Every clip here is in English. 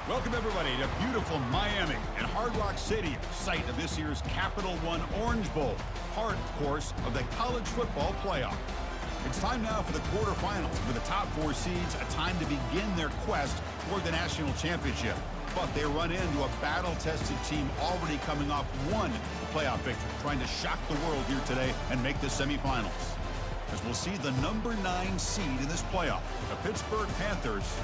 Welcome, everybody, to beautiful Miami and Hard Rock Stadium, site of this year's Capital One Orange Bowl, part, of course, of the college football playoff. It's time now for the quarterfinals for the top four seeds, a time to begin their quest toward the national championship. But they run into a battle-tested team already coming off one playoff victory, trying to shock the world here today and make the semifinals. As we'll see the number 9 seed in this playoff, the Pittsburgh Panthers,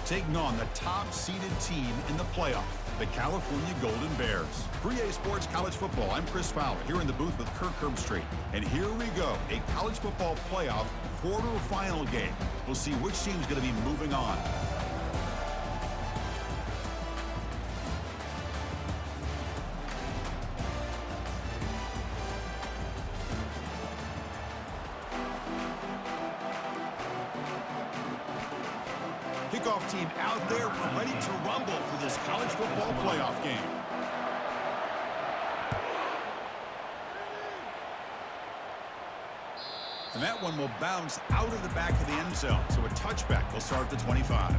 taking on the top-seeded team in the playoff, the California Golden Bears. For EA Sports College Football, I'm Chris Fowler, here in the booth with Kirk Herbstreit. And here we go, a college football playoff quarterfinal game. We'll see which team's going to be moving on. Kickoff team out there. We're ready to rumble for this college football playoff game. And that one will bounce out of the back of the end zone. So a touchback will start at the 25.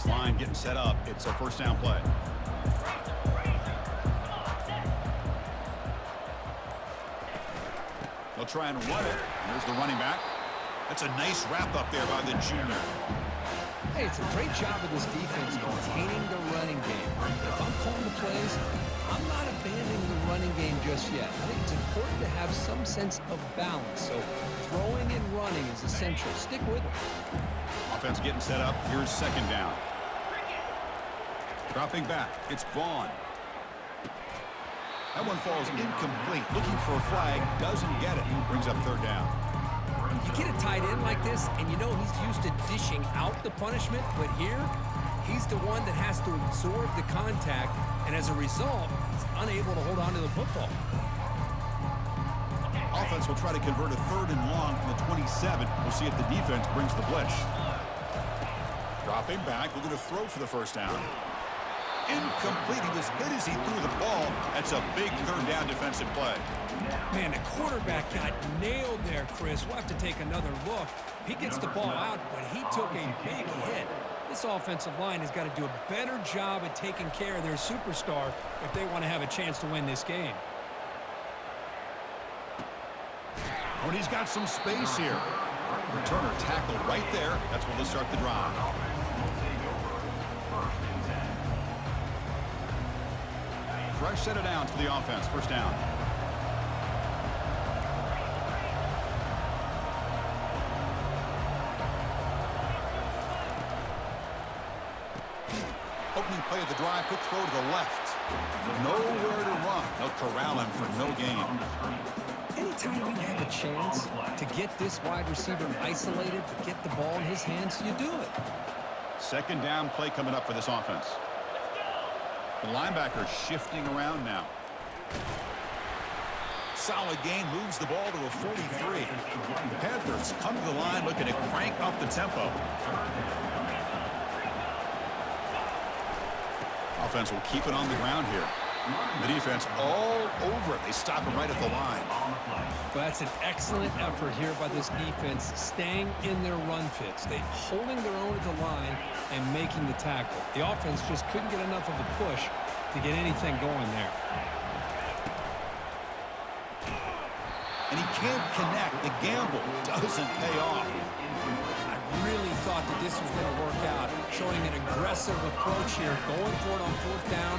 Line getting set up. It's a first down play. They'll try and run it. Here's the running back. That's a nice wrap up there by the junior. Hey, it's a great job of this defense containing the running game. If I'm calling the plays, I'm not abandoning the running game just yet. I think it's important to have some sense of balance. So throwing and running is essential. Stick with it. Offense getting set up. Here's second down. Dropping back. It's Vaughn. That one falls incomplete. Looking for a flag. Doesn't get it. Brings up third down. You get a tight end like this, and you know he's used to dishing out the punishment, but here, he's the one that has to absorb the contact, and as a result, he's unable to hold on to the football. Offense will try to convert a third and long from the 27. We'll see if the defense brings the blitz. Dropping back. We're going to throw for the first down. Incomplete. He was hit as he threw the ball. That's a big third down defensive play. Man, the quarterback got nailed there, Chris. We'll have to take another look. He gets the ball out, but he took a big hit. This offensive line has got to do a better job at taking care of their superstar if they want to have a chance to win this game. When he's got some space here. Returner tackle right there. That's where they'll start the drive. Fresh set of downs for the offense. First down. Opening play of the drive. Quick throw to the left. Nowhere to run. They'll corral him for no gain. Anytime you have a chance to get this wide receiver isolated, to get the ball in his hands, you do it. Second down play coming up for this offense. The linebacker shifting around now. Solid gain, moves the ball to a 43. The Panthers come to the line looking to crank up the tempo. Offense will keep it on the ground here. The defense all over it. They stop him right at the line. Well, that's an excellent effort here by this defense, staying in their run fits. They holding their own at the line and making the tackle. The offense just couldn't get enough of a push to get anything going there. And he can't connect. The gamble doesn't pay off. I really thought that this was going to work out, showing an aggressive approach here, going for it on fourth down.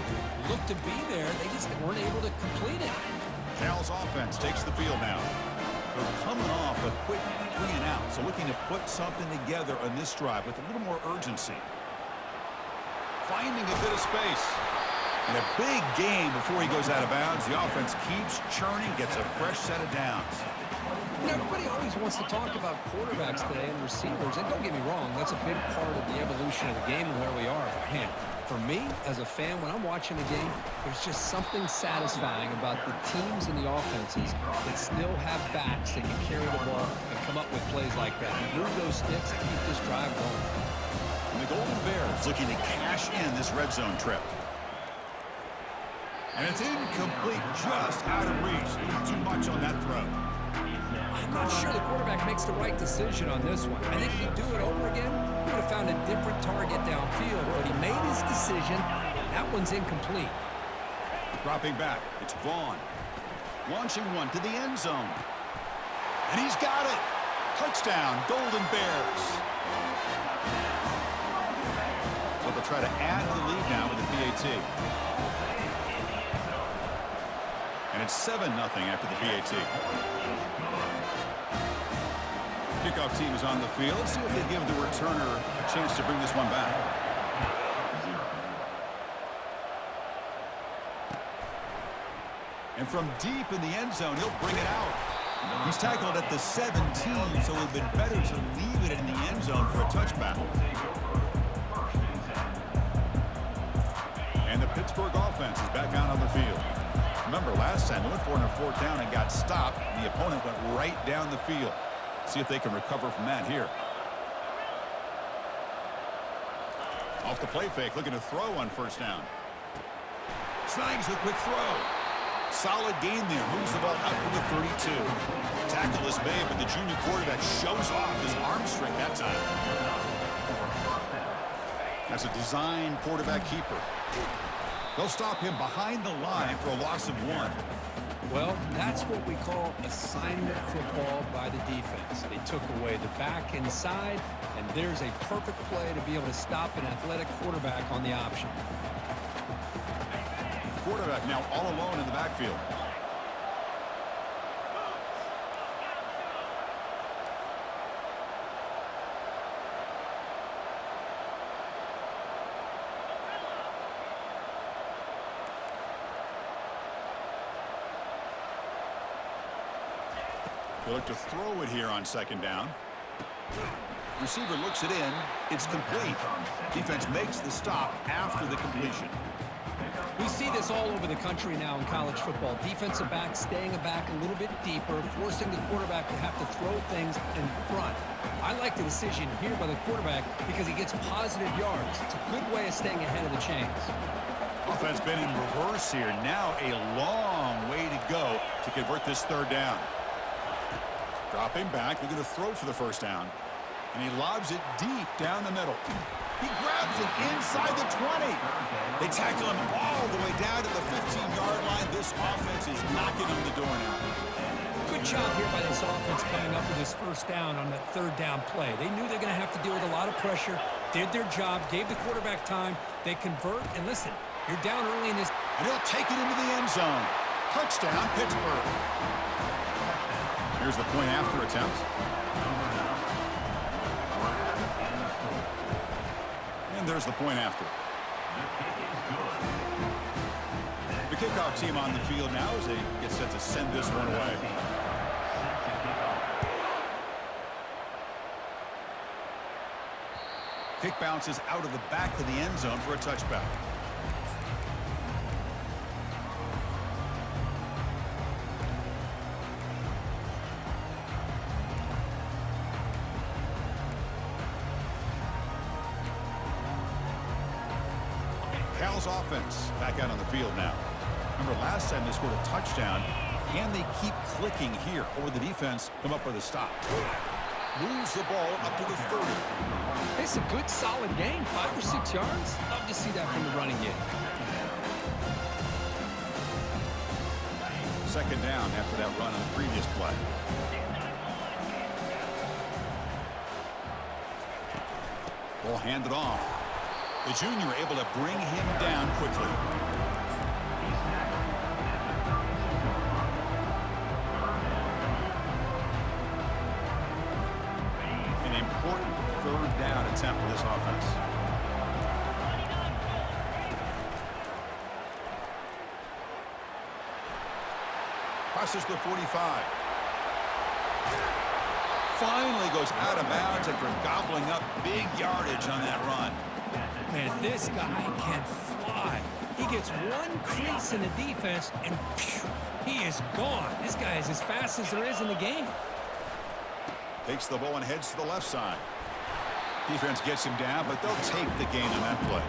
Looked to be there. They just weren't able to complete it. Cal's offense takes the field now. They're coming off a quick 3 and out, so looking to put something together on this drive with a little more urgency. Finding a bit of space. And a big game before he goes out of bounds. The offense keeps churning, gets a fresh set of downs. You know, everybody always wants to talk about quarterbacks today and receivers, and don't get me wrong, that's a big part of the evolution of the game and where we are. But man, For me, as a fan, when I'm watching a game, there's just something satisfying about the teams and the offenses that still have backs that can carry the ball and come up with plays like that. Move those sticks and keep this drive going. And the Golden Bears looking to cash in this red zone trip. And it's incomplete, just out of reach. Not too much on that throw. I'm not sure the quarterback makes the right decision on this one. I think if he'd do it over again, he would have found a different target downfield, but he made his decision. That one's incomplete. Dropping back, it's Vaughn. Launching one to the end zone. And he's got it. Touchdown, Golden Bears. So they'll try to add to the lead now with the PAT. And it's 7-0 after the PAT. Kickoff team is on the field. See if they give the returner a chance to bring this one back. And from deep in the end zone, he'll bring it out. He's tackled at the 17, so it would have been better to leave it in the end zone for a touchback. And the Pittsburgh offense is back out on the field. Remember, last time they went for it on fourth down and got stopped. The opponent went right down the field. See if they can recover from that here. Off the play fake, looking to throw on first down. Snags the quick throw. Solid gain there. Moves the ball up to the 32. Tackle is made, but the junior quarterback shows off his arm strength that time. That's a design quarterback keeper. They'll stop him behind the line for a loss of 1. Well, that's what we call assignment football by the defense. They took away the back inside, and there's a perfect play to be able to stop an athletic quarterback on the option. Quarterback now all alone in the backfield. They look to throw it here on second down. Receiver looks it in. It's complete. Defense makes the stop after the completion. We see this all over the country now in college football. Defensive backs staying back a little bit deeper, forcing the quarterback to have to throw things in front. I like the decision here by the quarterback because he gets positive yards. It's a good way of staying ahead of the chains. Offense been in reverse here. Now a long way to go to convert this third down. Dropping back, looking to throw for the first down. And he lobs it deep down the middle. He grabs it inside the 20. They tackle him all the way down to the 15-yard line. This offense is knocking on the door now. Good job here by this offense coming up with this first down on that third down play. They knew they're going to have to deal with a lot of pressure, did their job, gave the quarterback time. They convert, and listen, you're down early in this. And he'll take it into the end zone. Touchdown, Pittsburgh. Here's the point after attempt. And there's the point after. The kickoff team on the field now as they get set to send this one away. Kick bounces out of the back of the end zone for a touchback. Cal's offense back out on the field now. Remember last time they scored a touchdown. Can they keep clicking here, or would the defense come up with a stop? Moves the ball up to the 30. It's a good, solid game, 5 or 6 yards. Love to see that from the running game. Second down after that run on the previous play. Ball handed off. The junior able to bring him down quickly. An important third down attempt for this offense. Crosses the 45. Finally goes out of bounds after gobbling up big yardage on that run. Man, this guy can fly. He gets one crease in the defense, and phew, he is gone. This guy is as fast as there is in the game. Takes the ball and heads to the left side. Defense gets him down, but they'll take the gain on that play.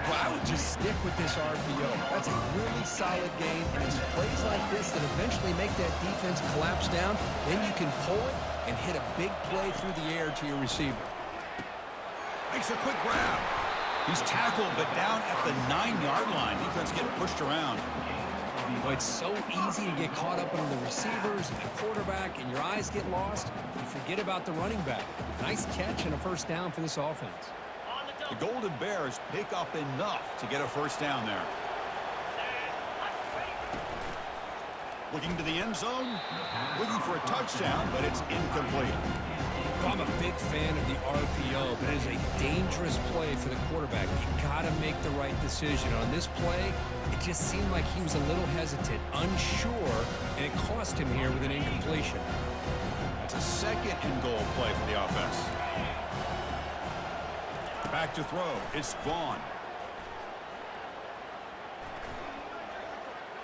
Well, I would just stick with this RPO. That's a really solid game, and it's plays like this that eventually make that defense collapse down. Then you can pull it and hit a big play through the air to your receiver. Makes a quick grab. He's tackled, but down at the 9-yard line. Defense getting pushed around. Well, it's so easy to get caught up on the receivers and the quarterback, and your eyes get lost. You forget about the running back. Nice catch and a first down for this offense. The Golden Bears pick up enough to get a first down there. Looking to the end zone. Looking for a touchdown, but it's incomplete. I'm a big fan of the RPO, but it is a dangerous play for the quarterback. You got to make the right decision. On this play, it just seemed like he was a little hesitant, unsure, and it cost him here with an incompletion. That's a second and goal play for the offense. Back to throw. It's Vaughn.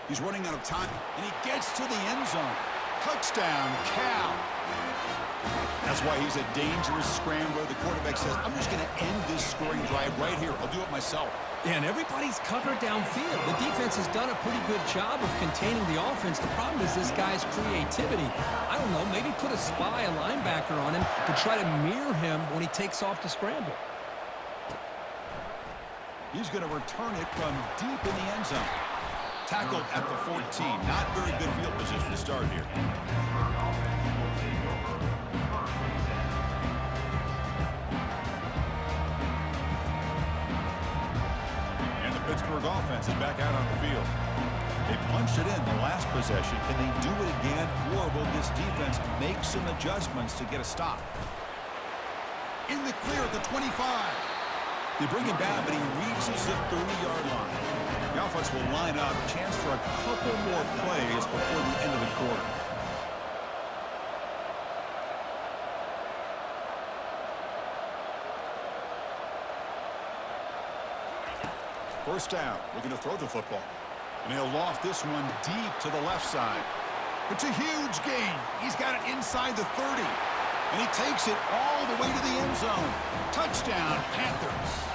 He's running out of time, and he gets to the end zone. Touchdown, Cal. That's why he's a dangerous scrambler. The quarterback says, I'm just going to end this scoring drive right here. I'll do it myself. Yeah, and everybody's covered downfield. The defense has done a pretty good job of containing the offense. The problem is this guy's creativity. I don't know, maybe put a spy, a linebacker on him to try to mirror him when he takes off to scramble. He's going to return it from deep in the end zone. Tackled at the 14. Not very good field position to start here. And the Pittsburgh offense is back out on the field. They punched it in the last possession. Can they do it again, or will this defense make some adjustments to get a stop? In the clear at the 25. They bring him down, but he reaches the 30-yard line. The offense will line up. Chance for a couple more plays before the end of the quarter. First down. Looking to throw the football. And he'll loft this one deep to the left side. It's a huge gain. He's got it inside the 30. And he takes it all the way to the end zone. Touchdown, Panthers.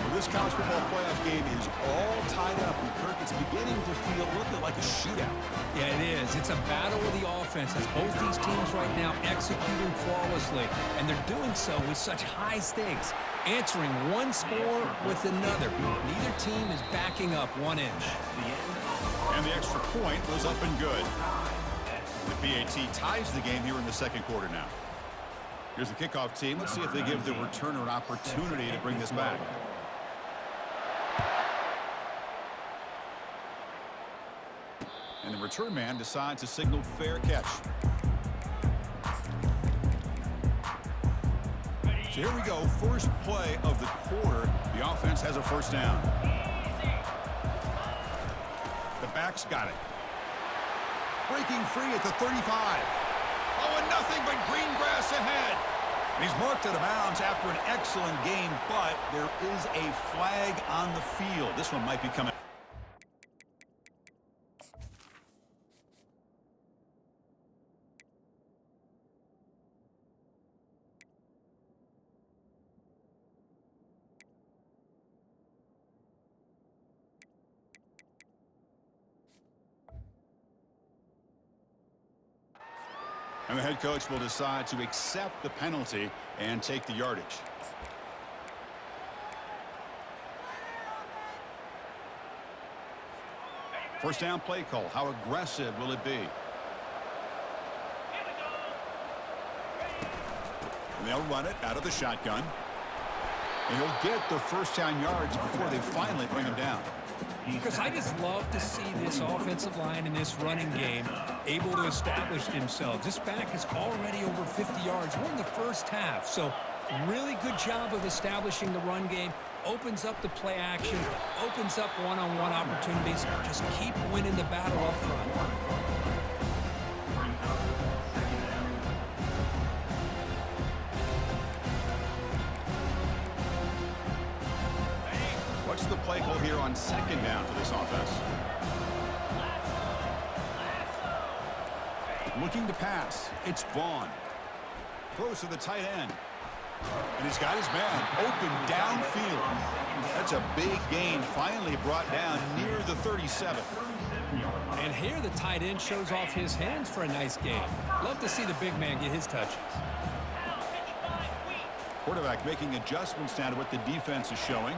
Well, this college football playoff game is all tied up. And Kirk, it's beginning to feel a little bit like a shootout. Yeah, it is. It's a battle of the offenses. Both these teams right now executing flawlessly. And they're doing so with such high stakes. Answering one score with another. Neither team is backing up 1 inch. And the extra point was up and good. The PAT ties the game here in the second quarter now. Here's the kickoff team. Let's see if they give the returner an opportunity to bring this back. And the return man decides to signal fair catch. So here we go. First play of the quarter. The offense has a first down. The back's got it. Breaking free at the 35. Oh, and nothing but green grass ahead. And he's marked out of bounds after an excellent game, but there is a flag on the field. This one might be coming. And the head coach will decide to accept the penalty and take the yardage. First down play call. How aggressive will it be? And they'll run it out of the shotgun. And he'll get the first down yards before they finally bring him down. Because I just love to see this offensive line in this running game able to establish themselves. This back is already over 50 yards. We're in the first half, so really good job of establishing the run game. Opens up the play action, opens up one-on-one opportunities. Just keep winning the battle up front. play call here on second down for this offense. Looking to pass. It's Vaughn. Throws to the tight end. And he's got his man open downfield. That's a big gain, finally brought down near the 37. And here the tight end shows off his hands for a nice gain. Love to see the big man get his touches. Quarterback making adjustments now to what the defense is showing.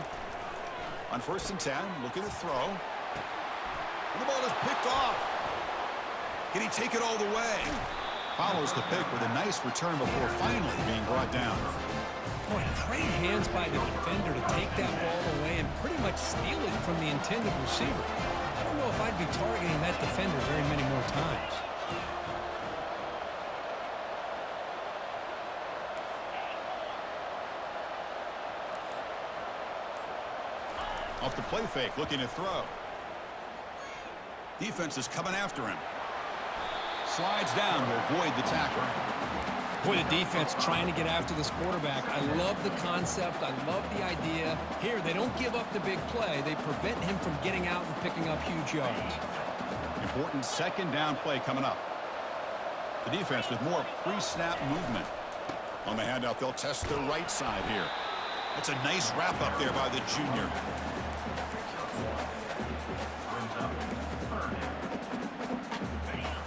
On 1st and 10, looking to throw. And the ball is picked off. Can he take it all the way? Follows the pick with a nice return before finally being brought down. Boy, great hands by the defender to take that ball away and pretty much steal it from the intended receiver. I don't know if I'd be targeting that defender very many more times. Off the play fake, looking to throw. Defense is coming after him. Slides down to avoid the tackle. Boy, the defense trying to get after this quarterback. I love the concept. I love the idea. Here, they don't give up the big play. They prevent him from getting out and picking up huge yards. Important second down play coming up. The defense with more pre-snap movement. On the handoff, they'll test the right side here. That's a nice wrap up there by the junior.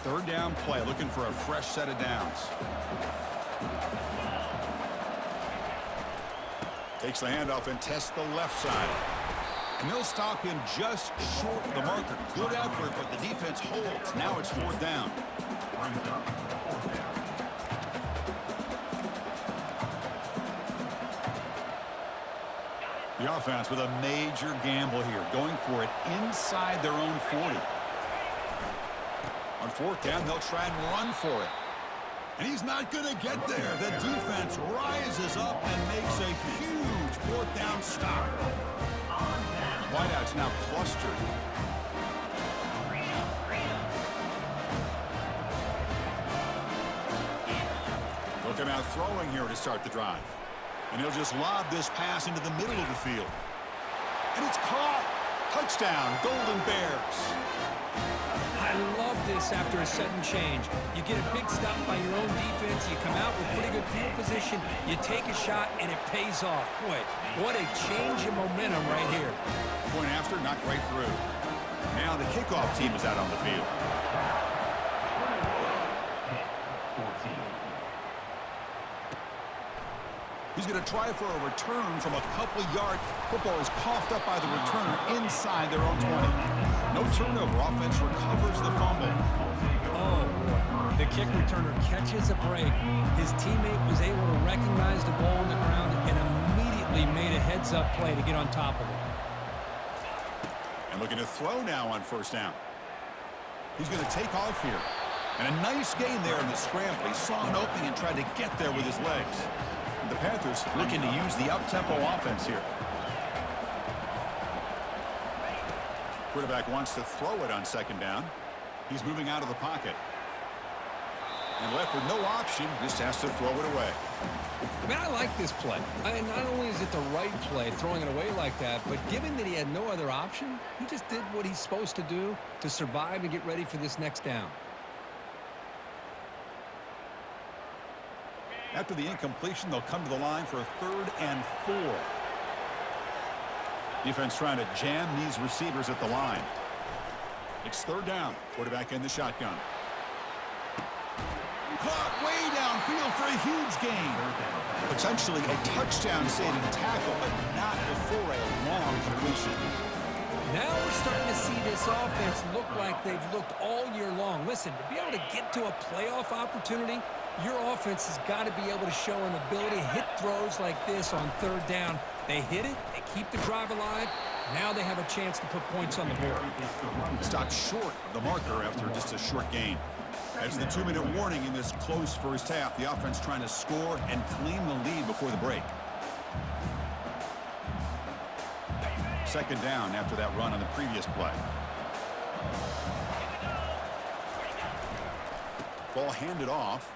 Third down play, looking for a fresh set of downs. Takes the handoff and tests the left side. And they'll stop him just short of the marker. Good effort, but the defense holds. Now it's 4th down. The offense with a major gamble here, going for it inside their own 40. On 4th down, they'll try and run for it. And he's not going to get there. The defense rises up and makes a huge 4th down stop. Wideouts now clustered. Looking out throwing here to start the drive. And he'll just lob this pass into the middle of the field. And it's caught. Touchdown, Golden Bears. I love this after a sudden change. You get a big stop by your own defense. You come out with pretty good field position. You take a shot, and it pays off. Boy, what a change in momentum right here. Point after, knocked right through. Now the kickoff team is out on the field. He's going to try for a return from a couple yards. Football is coughed up by the returner inside their own 20. No turnover. Offense recovers the fumble. Oh, boy. The kick returner catches a break. His teammate was able to recognize the ball on the ground and immediately made a heads-up play to get on top of it. And looking to throw now on 1st down. He's going to take off here. And a nice gain there in the scramble. He saw an opening and tried to get there with his legs. The Panthers looking to use the up-tempo offense here. Quarterback wants to throw it on 2nd down. He's moving out of the pocket. And left with no option, just has to throw it away. Man, I like this play. Not only is it the right play, throwing it away like that, but given that he had no other option, he just did what he's supposed to do to survive and get ready for this next down. After the incompletion, they'll come to the line for a 3rd and 4. Defense trying to jam these receivers at the line. It's 3rd down. Quarterback in the shotgun. Caught way downfield for a huge gain. Potentially a touchdown-saving tackle, but not before a long completion. Now we're starting to see this offense look like they've looked all year long. Listen, to be able to get to a playoff opportunity, your offense has got to be able to show an ability to hit throws like this on 3rd down. They hit it, they keep the drive alive. Now they have a chance to put points on the board. Stopped short of the marker after just a short gain. As the 2-minute warning in this close first half, the offense trying to score and claim the lead before the break. 2nd down after that run on the previous play. Ball handed off.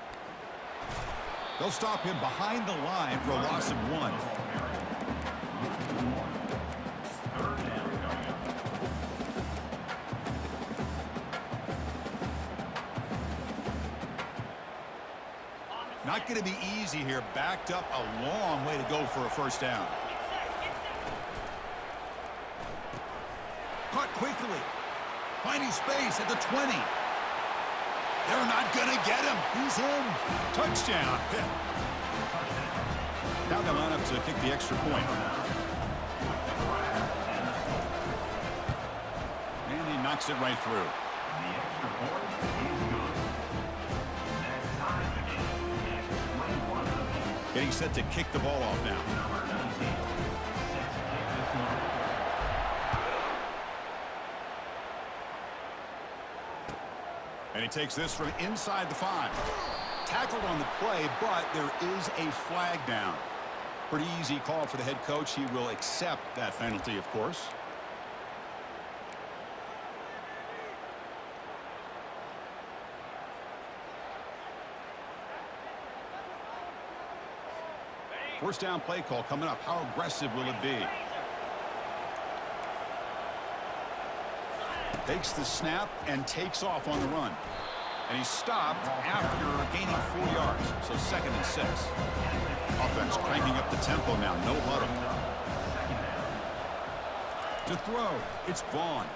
They'll stop him behind the line for a loss of 1. Not going to be easy here. Backed up a long way to go for a first down. Caught quickly. Finding space at the 20. They're not going to get him. He's in. Touchdown. Now they line up to kick the extra point. And he knocks it right through. The extra point is good. Next time again, 21. Getting set to kick the ball off now. Number 19. Set to kick this one. And he takes this from inside the 5. Tackled on the play, but there is a flag down. Pretty easy call for the head coach. He will accept that penalty, of course. First down play call coming up. How aggressive will it be? Takes the snap and takes off on the run. And he's stopped after gaining 4 yards. So 2nd and 6. Offense cranking up the tempo now. No huddle. To throw, it's Vaughn.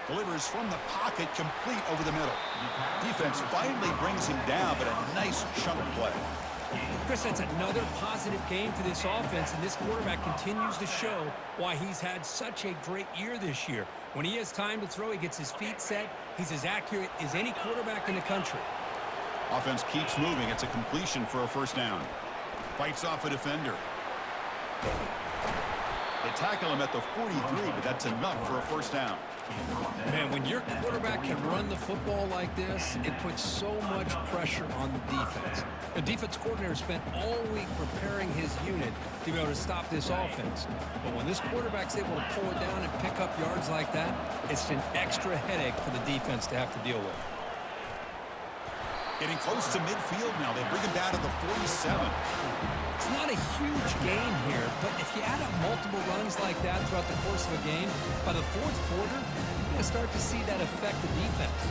Delivers from the pocket, complete over the middle. Defense finally brings him down, but a nice chunk play. Chris, that's another positive game for this offense, and this quarterback continues to show why he's had such a great year this year. When he has time to throw, he gets his feet set. He's as accurate as any quarterback in the country. Offense keeps moving. It's a completion for a first down. Fights off a defender. They tackle him at the 43, but that's enough for a first down. Man, when your quarterback can run the football like this, it puts so much pressure on the defense. The defense coordinator spent all week preparing his unit to be able to stop this offense. But when this quarterback's able to pull it down and pick up yards like that, it's an extra headache for the defense to have to deal with. Getting close to midfield now. They bring him down to the 47. It's not a huge gain here, but if you add up multiple runs like that throughout the course of a game, by the 4th quarter, you're going to start to see that affect the defense.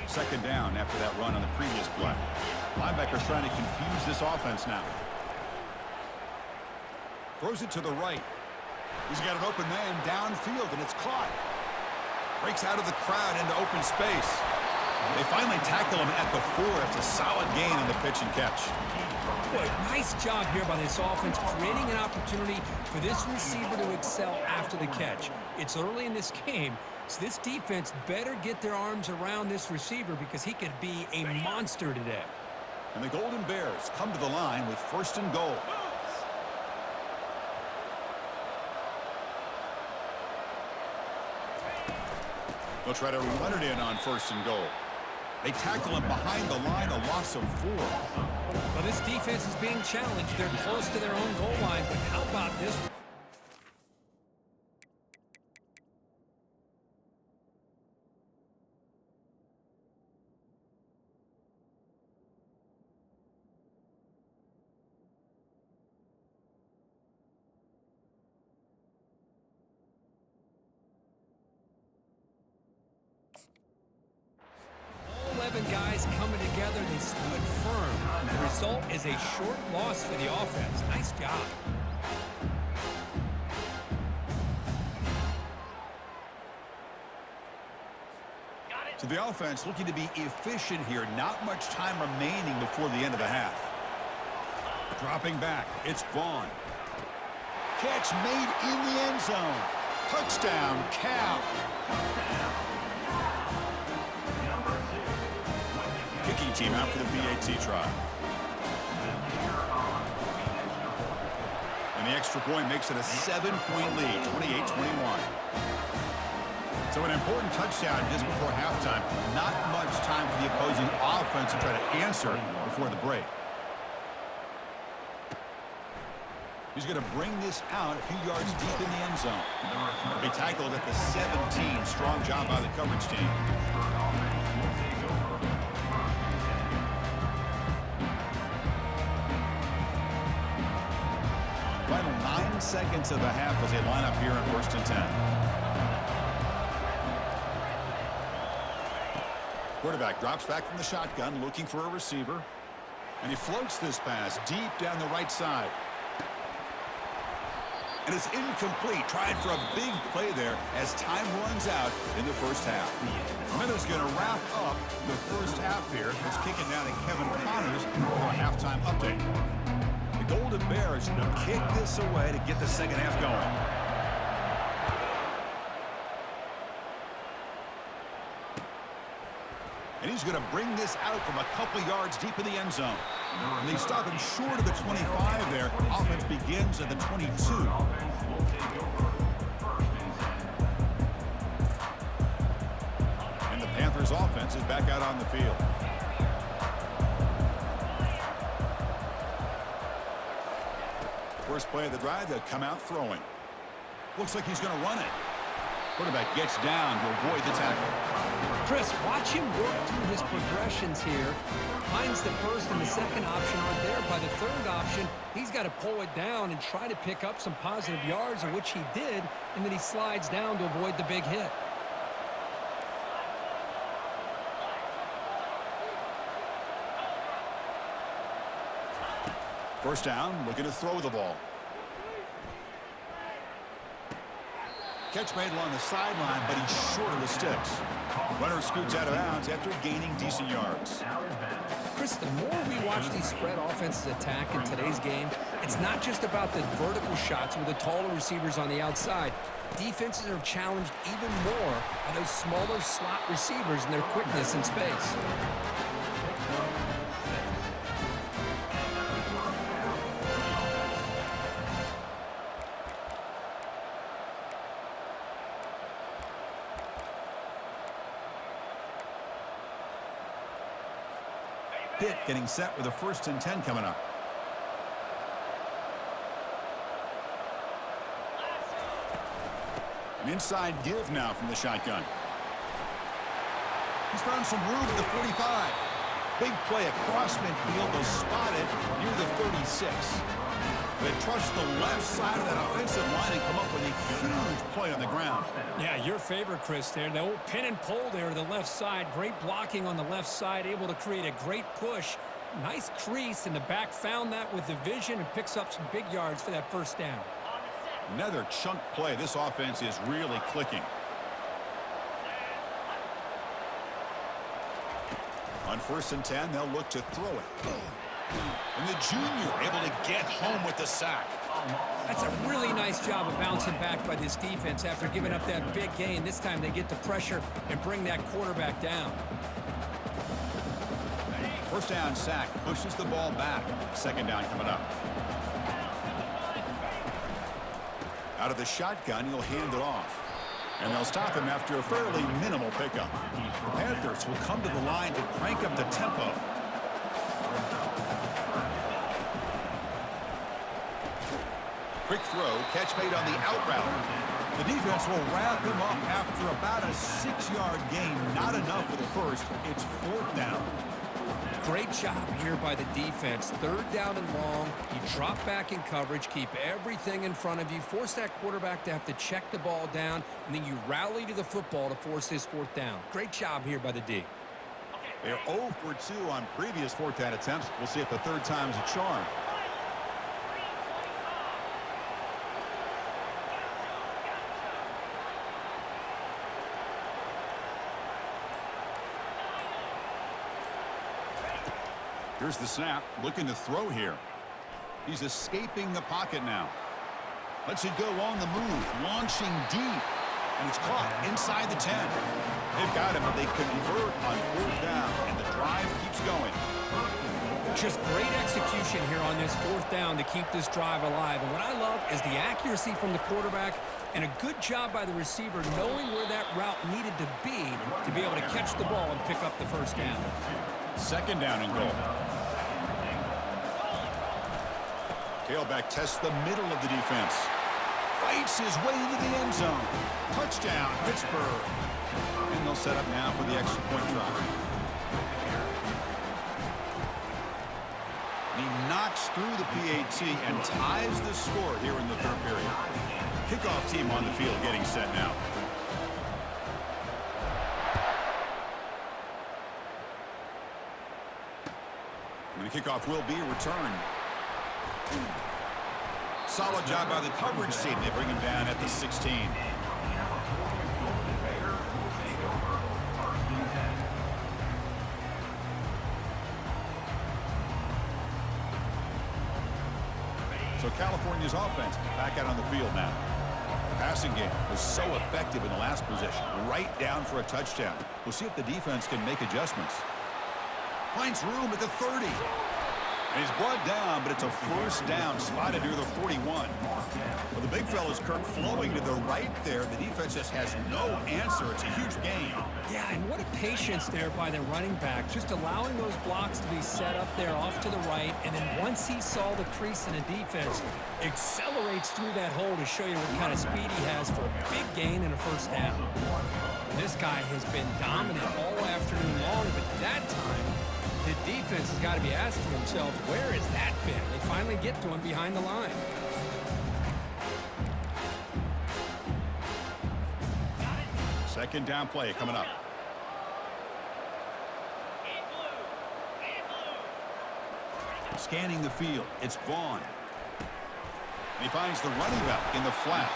2nd down after that run on the previous play. Linebackers trying to confuse this offense now. Throws it to the right. He's got an open man downfield, and it's caught. Breaks out of the crowd into open space. They finally tackle him at the 4. It's a solid gain in the pitch and catch. Boy, nice job here by this offense, creating an opportunity for this receiver to excel after the catch. It's early in this game, so this defense better get their arms around this receiver because he could be a monster today. And the Golden Bears come to the line with 1st and goal. They'll try to run it in on 1st and goal. They tackle him behind the line, a loss of 4. Well, this defense is being challenged. They're close to their own goal line, but how about this? All 11 guys coming together. They stood firm. The result is a short loss for the offense. Nice job. So the offense looking to be efficient here. Not much time remaining before the end of the half. Dropping back, it's Vaughn. Catch made in the end zone. Touchdown, Cal. Kicking team out for the PAT try. And the extra point makes it a 7-point lead, 28-21. So an important touchdown just before halftime. Not much time for the opposing offense to try to answer before the break. He's going to bring this out a few yards deep in the end zone. They tackled at the 17. Strong job by the coverage team. Final 9 seconds of the half as they line up here in 1st and 10. Quarterback drops back from the shotgun, looking for a receiver. And he floats this pass deep down the right side. And it's incomplete, trying for a big play there as time runs out in the first half. Minnesot's going to wrap up the first half here. Let's kick it down to Kevin Connors for a halftime update. The Golden Bears will kick this away to get the second half going. And he's going to bring this out from a couple yards deep in the end zone. And they stop him short of the 25 there. Offense begins at the 22. And the Panthers offense is back out on the field. First play of the drive, they'll come out throwing. Looks like he's going to run it. Quarterback gets down to avoid the tackle. Chris, watch him work through his progressions here. Finds the first and the second option aren't there. By the third option, he's got to pull it down and try to pick up some positive yards, which he did, and then he slides down to avoid the big hit. First down, looking to throw the ball. Catch made along the sideline, but he's short of the sticks. Runner scoots out of bounds after gaining decent yards. Chris, the more we watch these spread offenses attack in today's game, it's not just about the vertical shots with the taller receivers on the outside. Defenses are challenged even more by those smaller slot receivers and their quickness in space. Pitt getting set with a 1st and 10 coming up. An inside give now from the shotgun. He's found some room at the 45. Big play across midfield. They'll spot it near the 36. They trust the left side of that offensive line and come up with a huge play on the ground. Yeah, your favorite, Chris, there. The old pin and pull there to the left side. Great blocking on the left side, able to create a great push. Nice crease, and the back found that with the vision and picks up some big yards for that first down. Another chunk play. This offense is really clicking. On 1st and 10, they'll look to throw it. And the junior able to get home with the sack. That's a really nice job of bouncing back by this defense after giving up that big gain. This time they get the pressure and bring that quarterback down. First down sack, pushes the ball back. Second down coming up. Out of the shotgun, he'll hand it off. And they'll stop him after a fairly minimal pickup. The Panthers will come to the line to crank up the tempo. Quick throw, catch made on the out route. The defense will wrap him up after about a 6-yard gain. Not enough for the first. It's 4th down. Great job here by the defense. 3rd down and long. You drop back in coverage, keep everything in front of you, force that quarterback to have to check the ball down, and then you rally to the football to force this 4th down. Great job here by the D. They're 0 for 2 on previous 4th down attempts. We'll see if the 3rd time is a charm. Here's the snap, looking to throw here. He's escaping the pocket now. Lets it go on the move, launching deep. And it's caught inside the 10. They've got him, but they convert on 4th down, and the drive keeps going. Just great execution here on this 4th down to keep this drive alive. And what I love is the accuracy from the quarterback and a good job by the receiver knowing where that route needed to be able to catch the ball and pick up the 1st down. 2nd down and goal. Tailback tests the middle of the defense. Fights his way into the end zone. Touchdown, Pittsburgh. And they'll set up now for the extra point try. He knocks through the PAT and ties the score here in the 3rd period. Kickoff team on the field getting set now. The kickoff will be returned. Solid job by the coverage team. They bring him down at the 16. So California's offense back out on the field now. The passing game was so effective in the last possession, right down for a touchdown. We'll see if the defense can make adjustments. Finds room at the 30. And he's brought down, but it's a first down, spotted near the 41. Well, the big fella's Kirk flowing to the right there. The defense just has no answer. It's a huge gain. Yeah, and what a patience there by the running back, just allowing those blocks to be set up there off to the right, and then once he saw the crease in the defense, accelerates through that hole to show you what kind of speed he has for a big gain and a first down. And this guy has been dominant all afternoon long, but that time, the defense has got to be asking themselves, where has that been? They finally get to him behind the line. Second down play coming up. Scanning the field, it's Vaughn. And he finds the running back in the flat.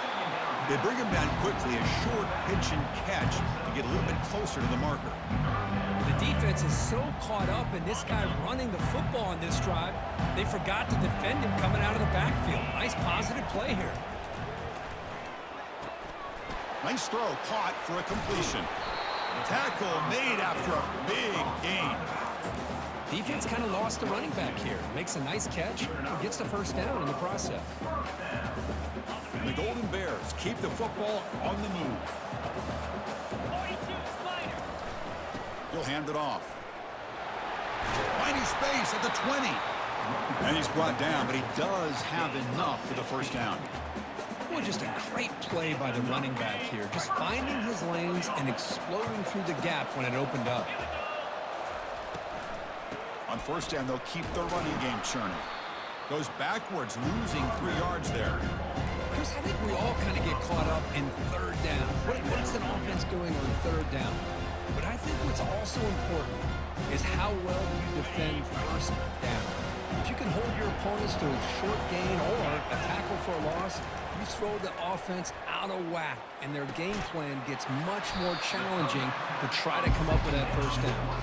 They bring him down quickly, a short pitch and catch to get a little bit closer to the marker. The defense is so caught up in this guy running the football on this drive, they forgot to defend him coming out of the backfield. Nice positive play here. Nice throw, caught for a completion. Tackle made after a big gain. Defense kind of lost the running back here. Makes a nice catch and gets the first down in the process. And the Golden Bears keep the football on the move. He'll hand it off. Finding space at the 20. And he's brought down, but he does have enough for the first down. Well, just a great play by the running back here. Just finding his lanes and exploding through the gap when it opened up. On first down, they'll keep the running game churning. Goes backwards, losing 3 yards there. Chris, I think we all kind of get caught up in third down. What's an offense doing on third down? But I think what's also important is how well do you defend first down. If you can hold your opponents to a short gain or a tackle for a loss, you throw the offense out of whack, and their game plan gets much more challenging to try to come up with that first down.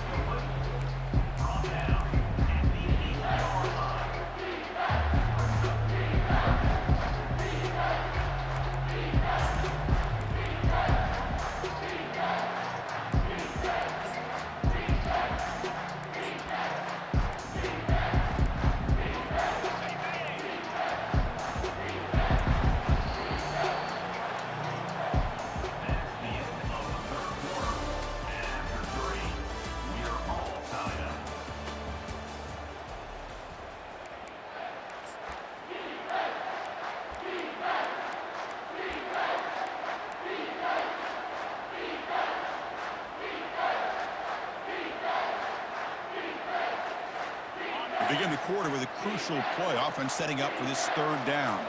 Begin the quarter with a crucial play, offense setting up for this third down.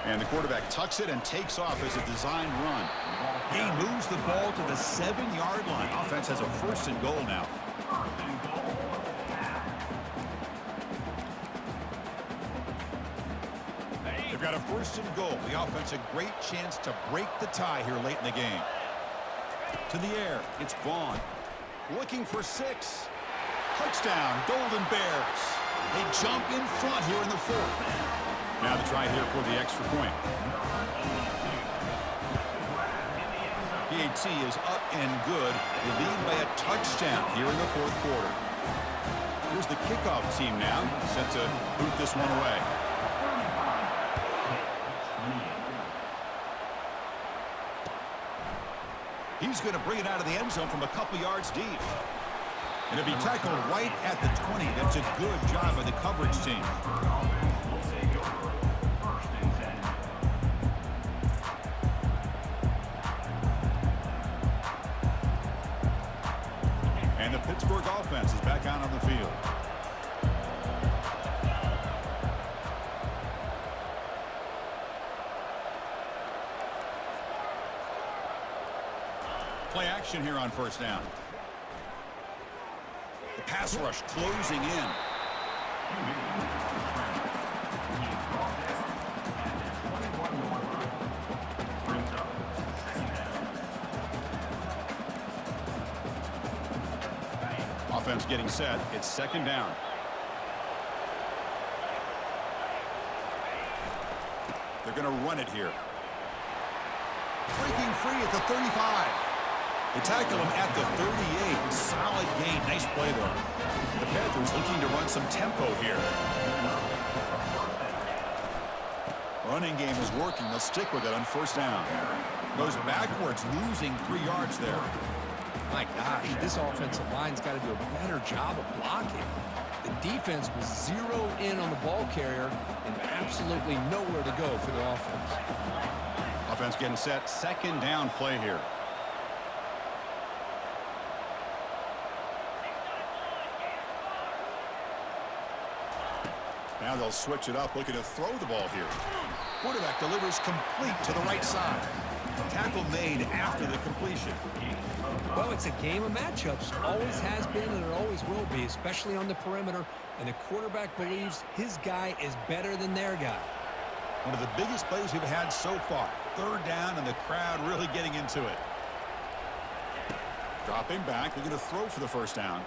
And the quarterback tucks it and takes off as a design run. He moves the ball to the 7-yard line. Offense has a first and goal now. They've got a first and goal. The offense a great chance to break the tie here late in the game. To the air, it's Vaughn. Looking for 6. Touchdown, Golden Bears. They jump in front here in the 4th. Now the try here for the extra point. PAT is up and good. They lead by a touchdown here in the 4th quarter. Here's the kickoff team now, set to boot this one away. He's going to bring it out of the end zone from a couple yards deep. And it'll be tackled right at the 20. That's a good job by the coverage team. And the Pittsburgh offense is back out on the field. Play action here on first down. The Pass rush closing in. Offense getting set. It's second down. They're going to run it here. Breaking free at the 35. They tackle him at the 38. Solid gain. Nice play there. The Panthers looking to run some tempo here. Running game is working. They'll stick with it on first down. Goes backwards, losing 3 yards there. My gosh, this offensive line's got to do a better job of blocking. The defense was zeroed in on the ball carrier and absolutely nowhere to go for the offense. Offense getting set. Second down play here. Now they'll switch it up, looking to throw the ball here. Quarterback delivers complete to the right side. Tackle made after the completion. Well, it's a game of matchups. Always has been and it always will be, especially on the perimeter. And the quarterback believes his guy is better than their guy. One of the biggest plays we've had so far. Third down and the crowd really getting into it. Dropping back, looking to throw for the first down.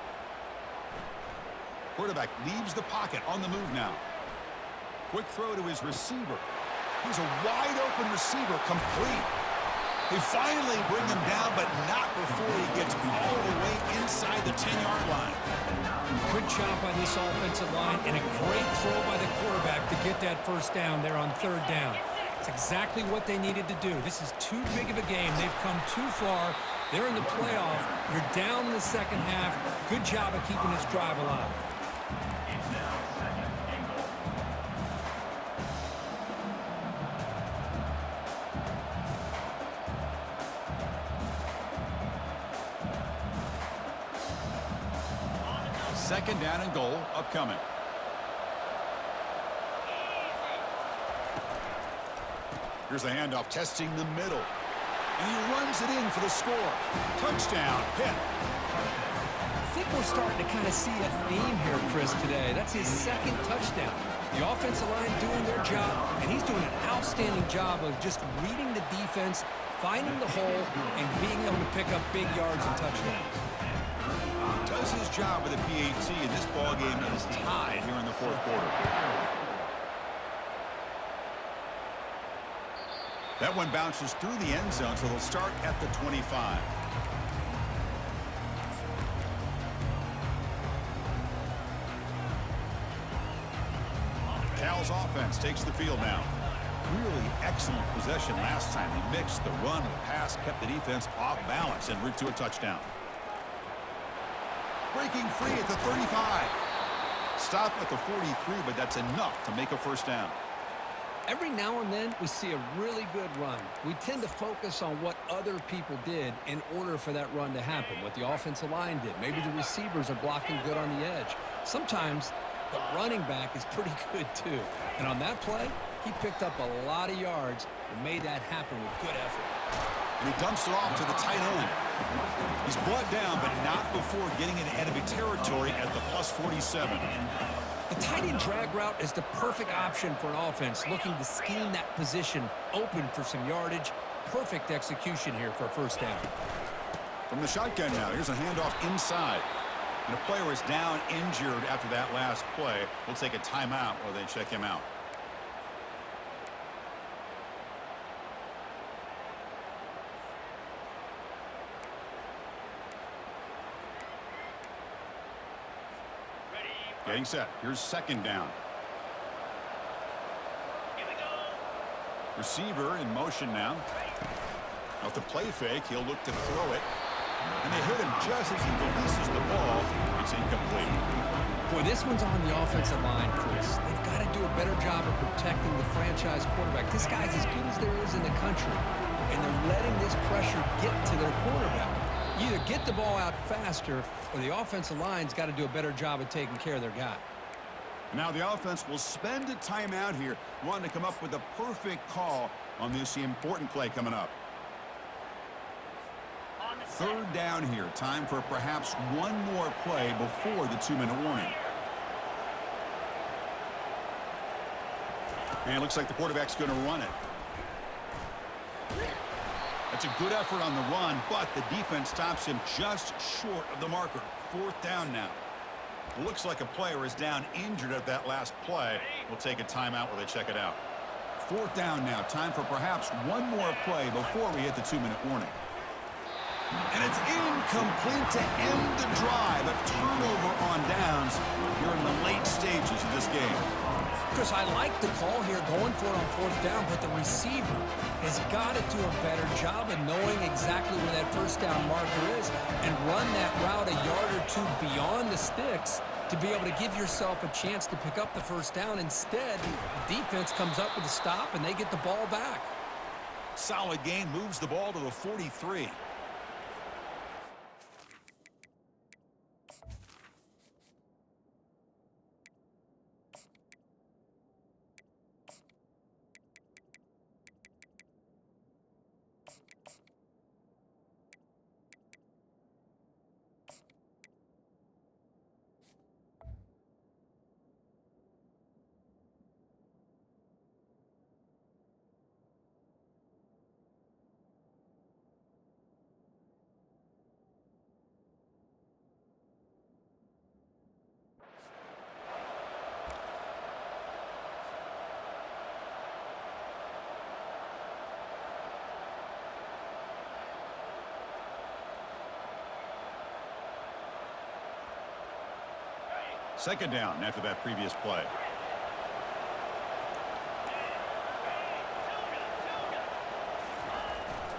Quarterback leaves the pocket on the move now. Quick throw to his receiver. Here's a wide open receiver, complete. They finally bring him down, but not before he gets all the way inside the 10-yard line. Good job by this offensive line and a great throw by the quarterback to get that first down there on third down. It's exactly what they needed to do. This is too big of a game. They've come too far. They're in the playoff. You're down in the second half. Good job of keeping this drive alive. Second down and goal upcoming. Here's the handoff, testing the middle. And he runs it in for the score. Touchdown, Pitt. I think we're starting to kind of see a theme here, Chris, today. That's his second touchdown. The offensive line doing their job, and he's doing an outstanding job of just reading the defense, finding the hole, and being able to pick up big yards and touchdowns. Does his job with the PAT, and this ball game is tied here in the fourth quarter. That one bounces through the end zone, so they'll start at the 25. Cal's offense takes the field now. Really excellent possession last time. They mixed the run and the pass, kept the defense off balance en route to a touchdown. Breaking free at the 35. Stop at the 43, but that's enough to make a first down. Every now and then, we see a really good run. We tend to focus on what other people did in order for that run to happen, what the offensive line did. Maybe the receivers are blocking good on the edge. Sometimes the running back is pretty good, too. And on that play, he picked up a lot of yards and made that happen with good effort. And he dumps it off to the tight end. He's brought down, but not before getting into enemy territory at the plus 47. The tight end drag route is the perfect option for an offense looking to scheme that position open for some yardage. Perfect execution here for a first down. From the shotgun now, here's a handoff inside. And the player is down injured after that last play. We'll take a timeout while they check him out. Getting set. Here's second down. Receiver in motion now. Off the play fake, he'll look to throw it. And they hit him just as he releases the ball. It's incomplete. Boy, this one's on the offensive line, Chris. They've got to do a better job of protecting the franchise quarterback. This guy's as good as there is in the country. And they're letting this pressure get to their quarterback. You either get the ball out faster or the offensive line's got to do a better job of taking care of their guy. Now the offense will spend a timeout here, wanting to come up with the perfect call on this important play coming up. 3rd down here. Time for perhaps one more play before the 2-minute warning. And it looks like the quarterback's going to run it. That's a good effort on the run, but the defense stops him just short of the marker. 4th down now. Looks like a player is down injured at that last play. We'll take a timeout while they check it out. 4th down now. Time for perhaps one more play before we hit the 2-minute warning. And it's incomplete to end the drive. A turnover on downs here in the late stages of this game. Chris, I like the call here going for it on 4th down, but the receiver has got to do a better job of knowing exactly where that 1st down marker is and run that route a yard or two beyond the sticks to be able to give yourself a chance to pick up the 1st down. Instead, the defense comes up with a stop, and they get the ball back. Solid gain, moves the ball to the 43. Second down after that previous play.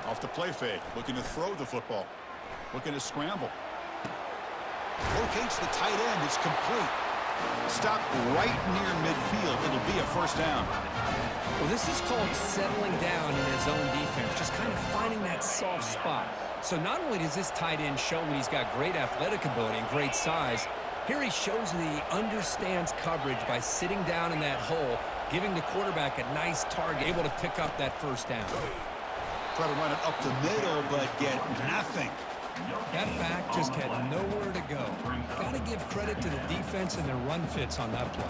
Off the play fake, looking to throw the football. Looking to scramble. Locates the tight end. It's complete. Stopped right near midfield. It'll be a 1st down. Well, this is called settling down in his own defense, just kind of finding that soft spot. So not only does this tight end show that he's got great athletic ability and great size, here he shows that he understands coverage by sitting down in that hole, giving the quarterback a nice target, able to pick up that 1st down. Try to run it up the middle, but get nothing. That back just had nowhere to go. Got to give credit to the defense and their run fits on that play.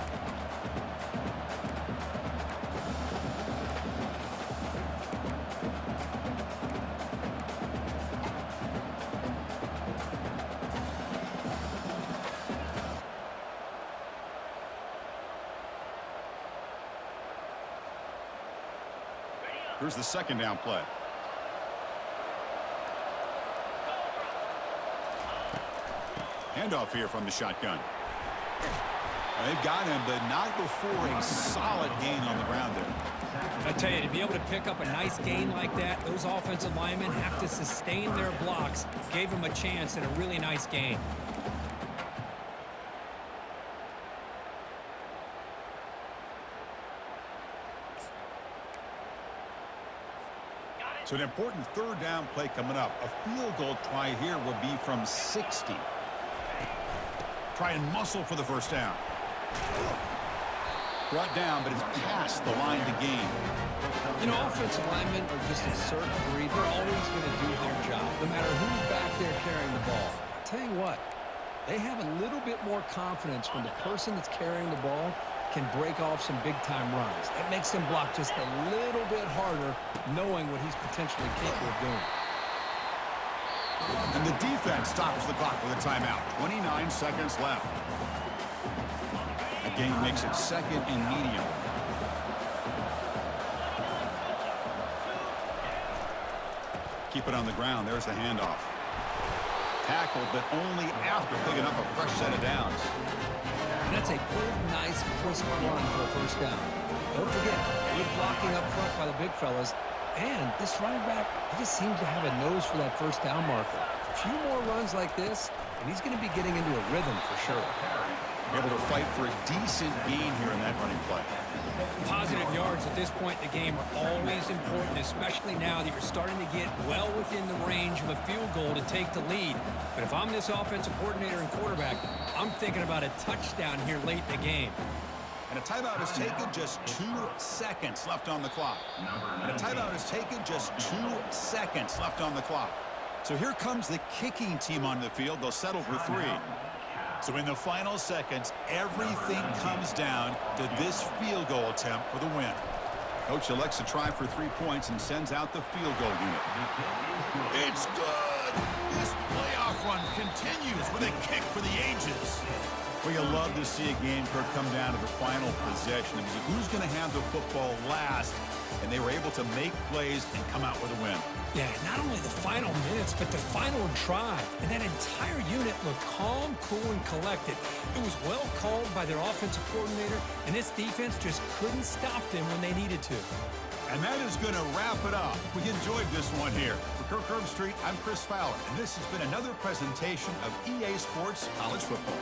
Here's the 2nd down play. Handoff here from the shotgun. They've got him, but not before a solid gain on the ground there. I tell you, to be able to pick up a nice gain like that, those offensive linemen have to sustain their blocks. Gave him a chance and a really nice gain. So an important 3rd down play coming up. A field goal try here will be from 60. Try and muscle for the 1st down. Brought down, but it's past the line to gain. You know, offensive linemen are just a certain breed. They're always going to do their job, no matter who's back there carrying the ball. I'll tell you what, they have a little bit more confidence when the person that's carrying the ball can break off some big-time runs. That makes them block just a little bit harder, knowing what he's potentially capable of doing. And the defense stops the clock with a timeout. 29 seconds left. The game makes it 2nd and medium. Keep it on the ground. There's the handoff. Tackled, but only after picking up a fresh set of downs. And that's a good, nice, crisp run for a 1st down. Don't forget, good blocking up front by the big fellas. And this running back, he just seems to have a nose for that 1st down marker. A few more runs like this, and he's going to be getting into a rhythm for sure. Able to fight for a decent gain here in that running play. Positive yards at this point in the game are always important, especially now that you're starting to get well within the range of a field goal to take the lead. But if I'm this offensive coordinator and quarterback, I'm thinking about a touchdown here late in the game. And a timeout is taken, just 2 seconds left on the clock. And a timeout is taken, just 2 seconds left on the clock. So here comes the kicking team on the field. They'll settle for 3. So in the final seconds, everything comes down to this field goal attempt for the win. Coach elects to try for 3 points and sends out the field goal unit. It's good! This playoff run continues with a kick for the ages. Well, you love to see a game come down to the final possession. Because who's going to have the football last? And they were able to make plays and come out with a win. Yeah, not only the final minutes, but the final drive. And that entire unit looked calm, cool, and collected. It was well called by their offensive coordinator, and this defense just couldn't stop them when they needed to. And that is going to wrap it up. We enjoyed this one here. For Kirk Herbstreit, I'm Chris Fowler, and this has been another presentation of EA Sports College Football.